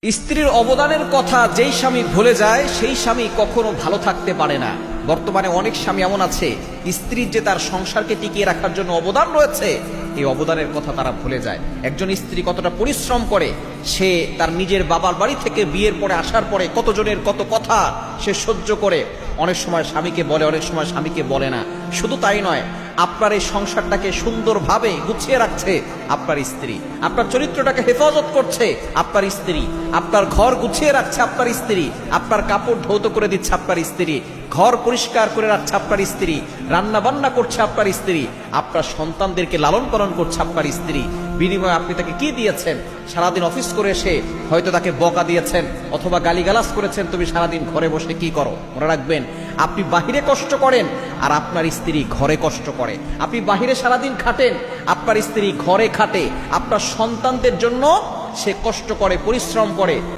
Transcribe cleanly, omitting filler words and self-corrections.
স্ত্রীর অবদানের কথা যেই স্বামী ভুলে যায় সেই স্বামী কখনো ভালো থাকতে পারে না। বর্তমানে অনেক স্বামী এমন আছে, স্ত্রীর যে তার সংসারকে টিকিয়ে রাখার জন্য অবদান রয়েছে, এই অবদানের কথা তারা ভুলে যায়। একজন স্ত্রী কতটা পরিশ্রম করে, সে তার নিজের বাবার বাড়ি থেকে বিয়ের পরে আসার পরে কতজনের কত কথা সে সহ্য করে, অনেক সময় স্বামীকে বলে, অনেক সময় স্বামীকে বলে না। শুধু তাই নয়, আপনার এই সংসারটাকে সুন্দরভাবে গুছিয়ে রাখছে আপনার স্ত্রী, আপনার চরিত্রটাকে হেফাজত করছে আপনার স্ত্রী, আপনার ঘর গুছিয়ে রাখছে আপনার স্ত্রী, আপনার কাপড় ধৌত করে দিচ্ছে আপনার স্ত্রী, ঘর পরিষ্কার করে রাখছে আপনার স্ত্রী, রান্না বান্না করছে আপনার স্ত্রী, আপনার সন্তানদেরকে লালন পালন করছে আপনার স্ত্রী। বিনিময়ে আপনি তাকে কি দিয়েছেন? সারাদিন অফিস করে এসে হয়তো তাকে বকা দিয়েছেন অথবা গালিগালাজ করেছেন, তুমি সারাদিন ঘরে বসে কি করো। মনে রাখবেন, আপনি বাহিরে কষ্ট করেন আর আপনার স্ত্রী ঘরে কষ্ট করে। আপনি বাহিরে সারাদিন খাটেন, আপনার স্ত্রী ঘরে খাটে, আপনার সন্তানদের জন্য সে কষ্ট করে, পরিশ্রম করে।